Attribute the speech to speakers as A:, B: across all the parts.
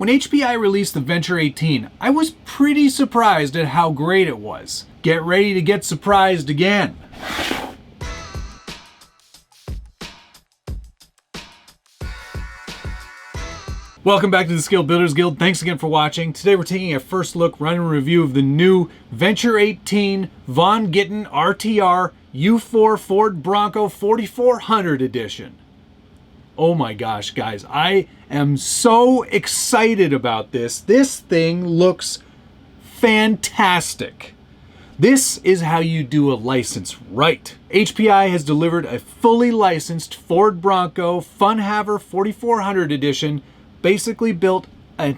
A: When HPI released the Venture18, I was pretty surprised at how great it was. Get ready to get surprised again. Welcome back to the Skill Builders Guild. Thanks again for watching. Today we're taking a first look, run and review of the new Venture18 Von Gittin RTR U4 Ford Bronco 4400 edition. Oh my gosh, guys, I am so excited about this. This thing looks fantastic. This is how you do a license right. HPI has delivered a fully licensed Ford Bronco Fun Haver 4400 edition, basically built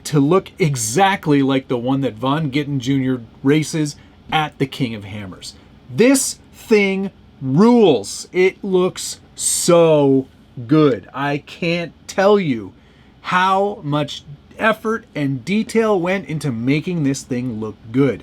A: to look exactly like the one that Von Gittin Jr. races at the King of Hammers. This thing rules. It looks so good. I can't tell you how much effort and detail went into making this thing look good.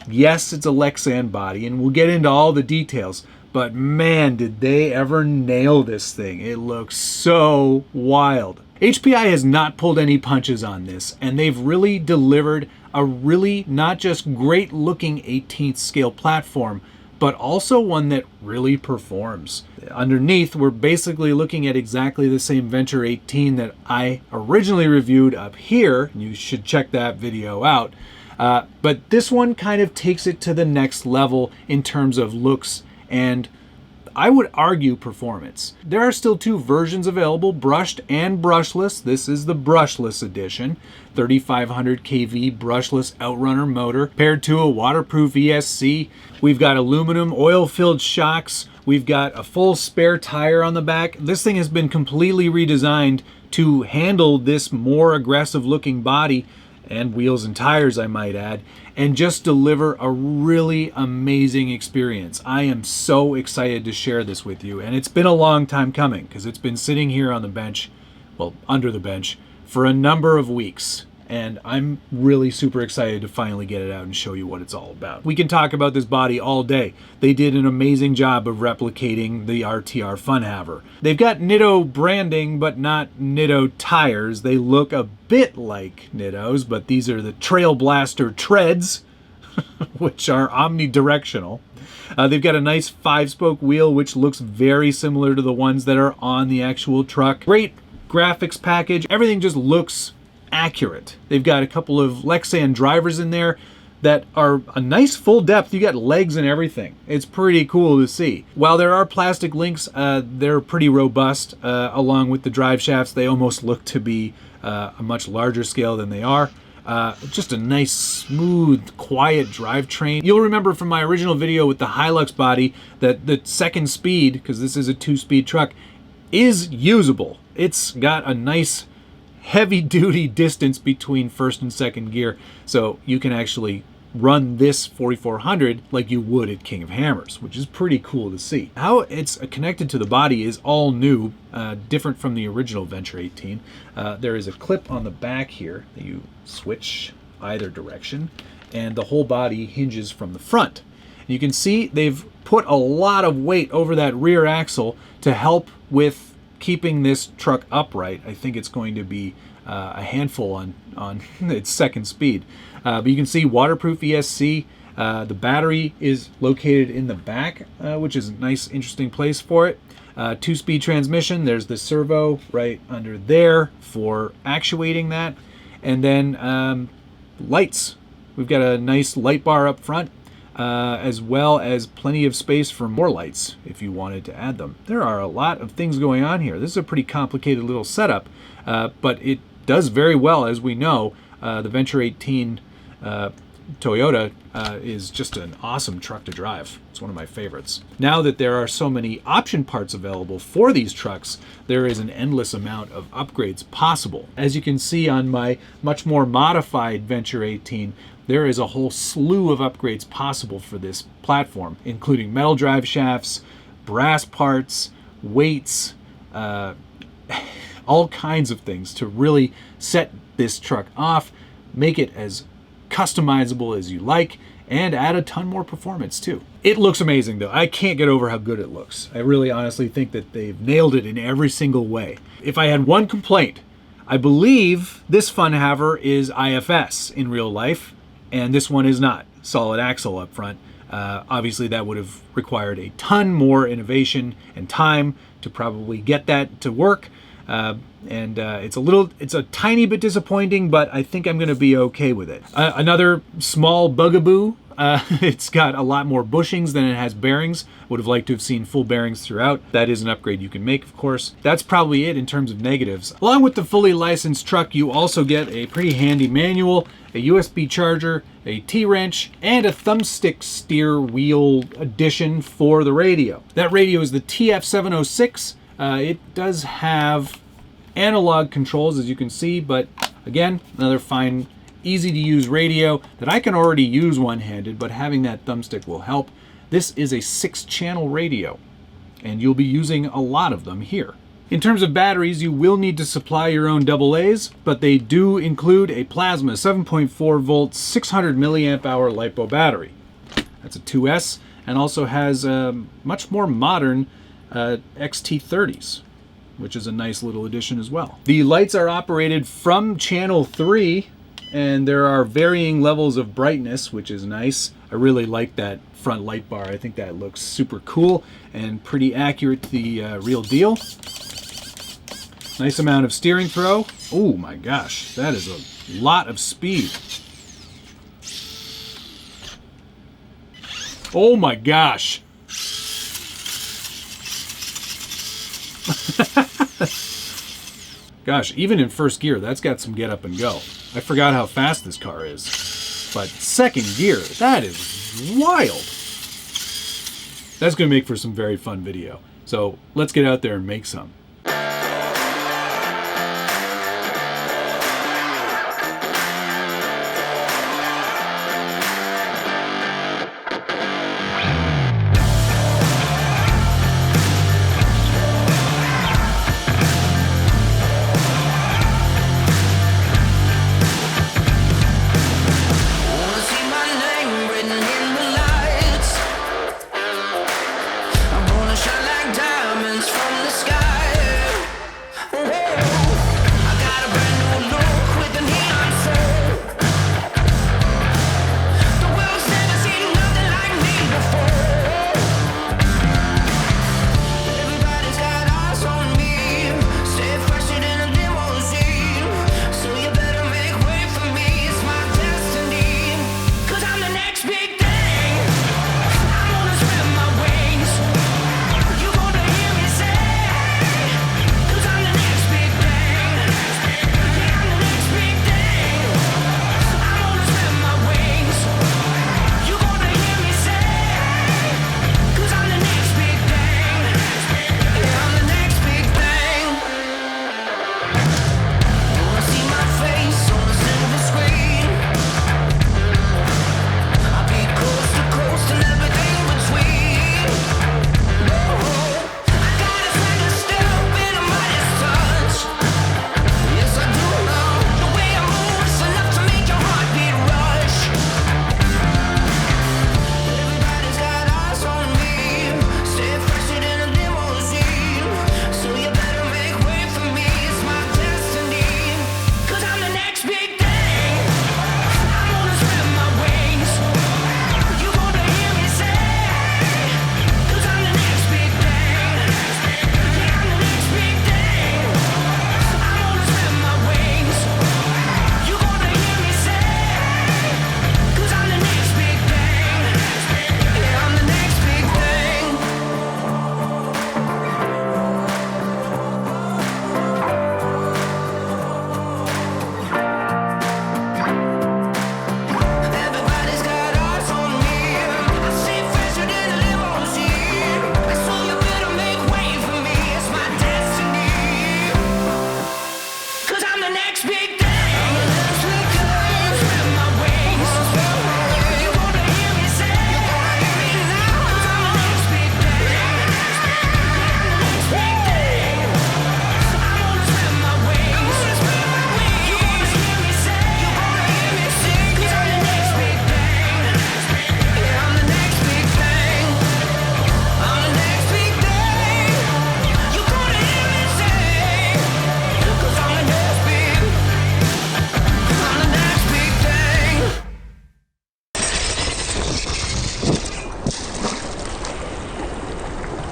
A: Yes, it's a Lexan body, and we'll get into all the details, but man, did they ever nail this thing. It looks so wild. HPI has not pulled any punches on this, and they've really delivered a really not just great looking 18th scale platform, but also one that really performs. Underneath, we're basically looking at exactly the same Venture18 that I originally reviewed up here. You should check that video out. But this one kind of takes it to the next level in terms of looks and, I would argue, performance. There are still two versions available, brushed and brushless. This is the brushless edition. 3500 kV brushless outrunner motor paired to a waterproof ESC. We've got aluminum oil-filled shocks. We've got a full spare tire on the back. This thing has been completely redesigned to handle this more aggressive looking body and wheels and tires, I might add, and just deliver a really amazing experience. I am so excited to share this with you, and it's been a long time coming because it's been sitting here on the bench, well, under the bench, for a number of weeks. And I'm really super excited to finally get it out and show you what it's all about. We can talk about this body all day. They did an amazing job of replicating the RTR Fun Haver. They've got Nitto branding, but not Nitto tires. They look a bit like Nittos, but these are the Trail Blaster treads, which are omnidirectional. They've got a nice 5-spoke wheel, which looks very similar to the ones that are on the actual truck. Great graphics package. Everything just looks accurate. They've got a couple of Lexan drivers in there that are a nice full depth. You got legs and everything. It's pretty cool to see. While there are plastic links, they're pretty robust along with the drive shafts. They almost look to be a much larger scale than they are. Just a nice, smooth, quiet drivetrain. You'll remember from my original video with the Hilux body that the second speed, because this is a 2-speed truck, is usable. It's got a nice heavy-duty distance between first and second gear, so you can actually run this 4400 like you would at King of Hammers, which is pretty cool to see. How it's connected to the body is all new, different from the original Venture18. There is a clip on the back here that you switch either direction, and the whole body hinges from the front. You can see they've put a lot of weight over that rear axle to help with keeping this truck upright. I think it's going to be a handful on its second speed. But you can see waterproof ESC. The battery is located in the back, which is a nice, interesting place for it. 2-speed transmission. There's the servo right under there for actuating that. And then lights. We've got a nice light bar up front, as well as plenty of space for more lights if you wanted to add them. There are a lot of things going on here. This is a pretty complicated little setup, but it does very well. As we know, the Venture18 Toyota is just an awesome truck to drive. It's one of my favorites. Now that there are so many option parts available for these trucks, there is an endless amount of upgrades possible. As you can see on my much more modified Venture18, there is a whole slew of upgrades possible for this platform, including metal drive shafts, brass parts, weights, all kinds of things to really set this truck off, make it as customizable as you like, and add a ton more performance too. It looks amazing though. I can't get over how good it looks. I really honestly think that they've nailed it in every single way. If I had one complaint, I believe this Fun Haver is IFS in real life, and this one is not. Solid axle up front. Obviously that would have required a ton more innovation and time to probably get that to work. It's a tiny bit disappointing, but I think I'm going to be okay with it. Another small bugaboo, it's got a lot more bushings than it has bearings. Would have liked to have seen full bearings throughout. That is an upgrade you can make, of course. That's probably it in terms of negatives. Along with the fully licensed truck, you also get a pretty handy manual, a USB charger, a T-wrench, and a thumbstick steer wheel addition for the radio. That radio is the TF706. It does have analog controls, as you can see, but again, another fine, easy to use radio that I can already use one-handed, but having that thumbstick will help. This is a 6-channel radio, and you'll be using a lot of them here. In terms of batteries, you will need to supply your own AA's, but they do include a plasma 7.4 volt, 600 milliamp hour LiPo battery. That's a 2S, and also has much more modern XT30s, which is a nice little addition as well. The lights are operated from channel 3, and there are varying levels of brightness, which is nice. I really like that front light bar. I think that looks super cool and pretty accurate to the real deal. Nice amount of steering throw. Oh my gosh, that is a lot of speed. Oh my gosh. Gosh, even in first gear, that's got some get up and go. I forgot how fast this car is. But second gear, that is wild. That's going to make for some very fun video. So let's get out there and make some.
B: Shine like diamonds from the sky.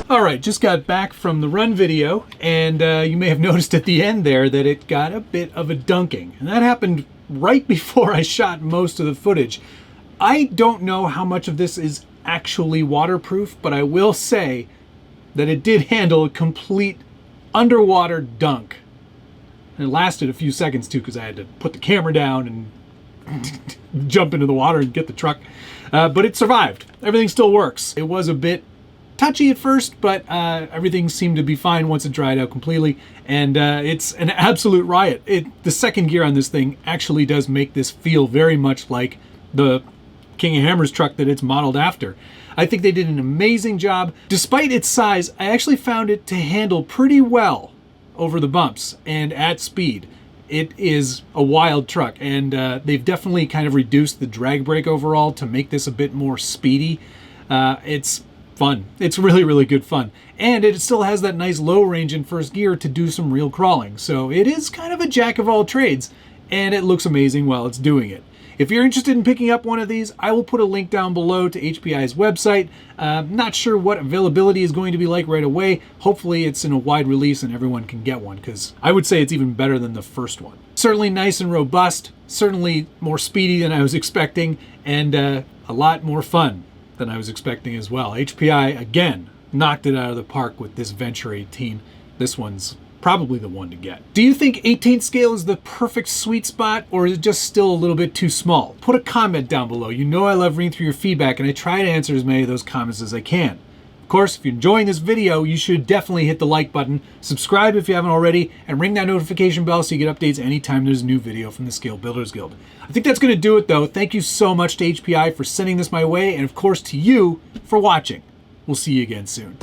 A: All right, just got back from the run video, and you may have noticed at the end there that it got a bit of a dunking. And that happened right before I shot most of the footage. I don't know how much of this is actually waterproof, but I will say that it did handle a complete underwater dunk. And it lasted a few seconds too, because I had to put the camera down and jump into the water and get the truck. But it survived. Everything still works. It was a bit touchy at first, but everything seemed to be fine once it dried out completely. And it's an absolute riot. The second gear on this thing actually does make this feel very much like the King of Hammers truck that it's modeled after. I think they did an amazing job. Despite its size, I actually found it to handle pretty well over the bumps and at speed. It is a wild truck, and they've definitely kind of reduced the drag brake overall to make this a bit more speedy. It's fun. It's really, really good fun. And it still has that nice low range in first gear to do some real crawling. So it is kind of a jack of all trades, and it looks amazing while it's doing it. If you're interested in picking up one of these, I will put a link down below to HPI's website. Not sure what availability is going to be like right away. Hopefully it's in a wide release and everyone can get one, because I would say it's even better than the first one. Certainly nice and robust, certainly more speedy than I was expecting, and a lot more fun than I was expecting as well. HPI, again, knocked it out of the park with this Venture 18. This one's probably the one to get. Do you think 18th scale is the perfect sweet spot, or is it just still a little bit too small? Put a comment down below. You know I love reading through your feedback, and I try to answer as many of those comments as I can. Of course, if you're enjoying this video, you should definitely hit the like button, subscribe if you haven't already, and ring that notification bell so you get updates anytime there's a new video from the Scale Builders Guild. I think that's going to do it though. Thank you so much to HPI for sending this my way, and of course to you for watching. We'll see you again soon.